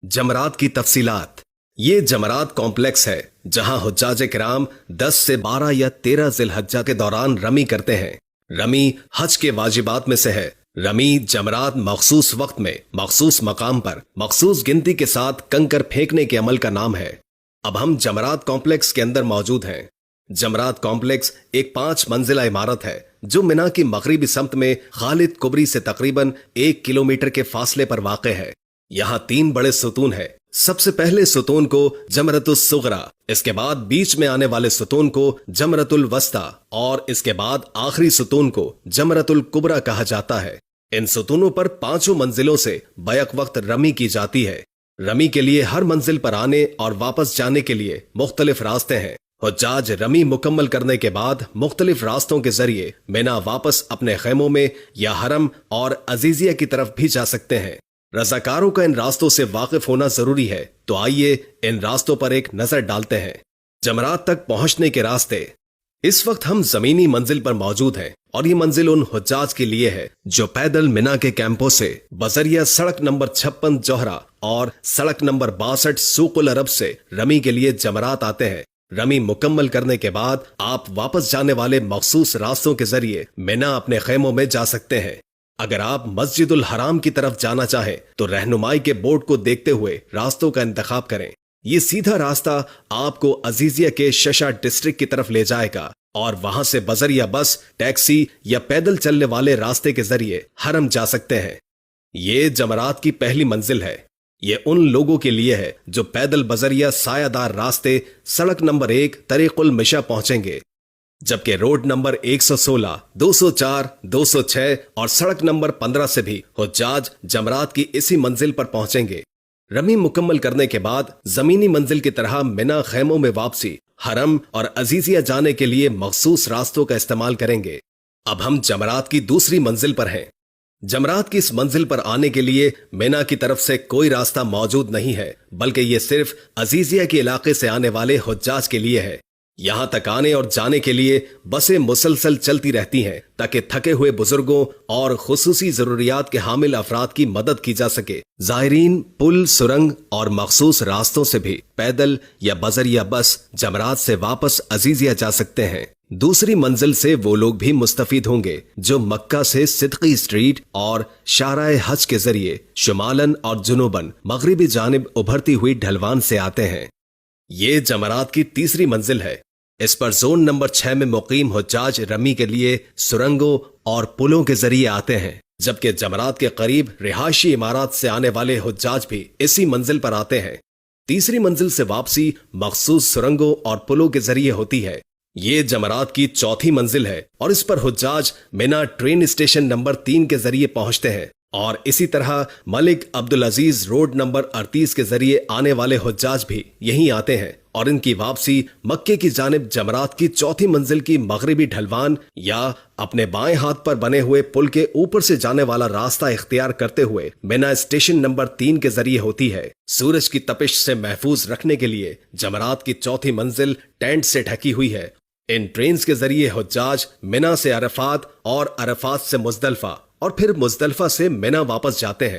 जमरात की तफसीलात। ये जमरात कॉम्प्लेक्स है जहां हुज्जाज किराम 10 से 12 या 13 जिलहज्जा के दौरान रमी करते हैं। रमी हज के वाजिबात में से है। रमी जमरात मखसूस वक्त में मखसूस मकाम पर मखसूस गिनती के साथ कंकर फेंकने के अमल का नाम है। अब हम जमरात कॉम्प्लेक्स के अंदर मौजूद हैं। जमरात कॉम्प्लेक्स एक 5 मंजिला इमारत है जो मिना की मगरिबी समत में खालिद कुबरी से तकरीबन 1 किलोमीटर के फासले पर वाक़े है। यहाँ 3 बड़े सुतून है। सबसे पहले सुतून को जमरतुस सुगरा, इसके बाद बीच में आने वाले सुतून को जमरतुल वस्ता और इसके बाद आखिरी सुतून को जमरतुल कुबरा कहा जाता है। इन सुतूनों पर 5 मंजिलों से बैक वक्त रमी की जाती है। रमी के लिए हर मंजिल पर आने और वापस जाने के लिए मुख्तलिफ रास्ते हैं। हुज्जाज रमी मुकम्मल करने के बाद मुख्तलिफ रास्तों के जरिए मिना वापस अपने खेमों में या हरम और अजीजिया की तरफ भी जा सकते हैं। रज़ाकारों का इन रास्तों से वाकिफ होना जरूरी है, तो आइए इन रास्तों पर एक नजर डालते हैं। जमरात तक पहुंचने के रास्ते। इस वक्त हम जमीनी मंजिल पर मौजूद हैं और ये मंजिल उन हुज्जाज के लिए है जो पैदल मिना के कैंपों से बजरिया सड़क नंबर 56 जोहरा और सड़क नंबर 62 सूकुल अरब से रमी के लिए जमरात आते हैं। रमी मुकम्मल करने के बाद आप वापस जाने वाले मखसूस रास्तों के जरिए मिना अपने खेमों में जा सकते हैं। अगर आप मस्जिदुल हराम की तरफ जाना चाहें तो रहनुमाई के बोर्ड को देखते हुए रास्तों का इंतखाब करें। ये सीधा रास्ता आपको अजीजिया के शशा डिस्ट्रिक्ट की तरफ ले जाएगा और वहां से बजरिया बस, टैक्सी या पैदल चलने वाले रास्ते के जरिए हरम जा सकते हैं। ये जमरात की पहली मंजिल है। ये उन लोगों के लिए है जो पैदल बजरिया सायादार रास्ते सड़क नंबर 1 तरीकुल मिशा पहुंचेंगे, जबकि रोड नंबर 116, 204, 206 और सड़क नंबर 15 से भी हुज्जाज जमरात की इसी मंजिल पर पहुंचेंगे। रमी मुकम्मल करने के बाद जमीनी मंजिल की तरह मिना खेमों में वापसी, हरम और अजीजिया जाने के लिए मखसूस रास्तों का इस्तेमाल करेंगे। अब हम जमरात की दूसरी मंजिल पर हैं। जमरात की इस मंजिल पर आने के लिए मिना की तरफ से कोई रास्ता मौजूद नहीं है, बल्कि ये सिर्फ अजीजिया के इलाके से आने वाले हुज्जाज के लिए है। यहां तक आने और जाने के लिए बसें मुसलसल चलती रहती हैं ताकि थके हुए बुजुर्गों और खुसूसी जरूरियात के हामिल अफराद की मदद की जा सके। जायरीन पुल, सुरंग और मखसूस रास्तों से भी पैदल या बजरिया बस जमरात से वापस अजीजिया जा सकते हैं। दूसरी मंजिल से वो लोग भी मुस्तफीद होंगे जो मक्का से सिद्की स्ट्रीट और शाराए हज के जरिए शुमालन और जुनूबन मगरिबी जानिब उभरती हुई ढलवान से आते हैं। ये जमरात की तीसरी मंजिल है। इस पर जोन नंबर 6 में मुकीम हुज्जाज रमी के लिए सुरंगों और पुलों के जरिए आते हैं, जबकि जमरात के करीब रिहायशी इमारत से आने वाले हुज्जाज भी इसी मंजिल पर आते हैं। तीसरी मंजिल से वापसी मखसूस सुरंगों और पुलों के जरिए होती है। ये जमरात की चौथी मंजिल है और इस पर हुज्जाज मिना ट्रेन स्टेशन नंबर 3 के जरिए पहुंचते हैं और इसी तरह मलिक अब्दुल अजीज रोड नंबर 38 के जरिए आने वाले हुज्जाज भी यहीं आते हैं और इनकी वापसी मक्के की जानिब जमरात की चौथी मंजिल की मगरिबी ढलवान या अपने बाएं हाथ पर बने हुए पुल के ऊपर से जाने वाला रास्ता इख्तियार करते हुए मिना स्टेशन नंबर 3 के जरिए होती है। सूरज की तपिश से महफूज रखने के लिए जमरात की चौथी मंजिल टेंट से ढकी हुई है। इन ट्रेन के जरिए हुज्जाज मिना से अरफात और अरफात से मुजदलफा और फिर मुजदलफा से मिना वापस जाते हैं।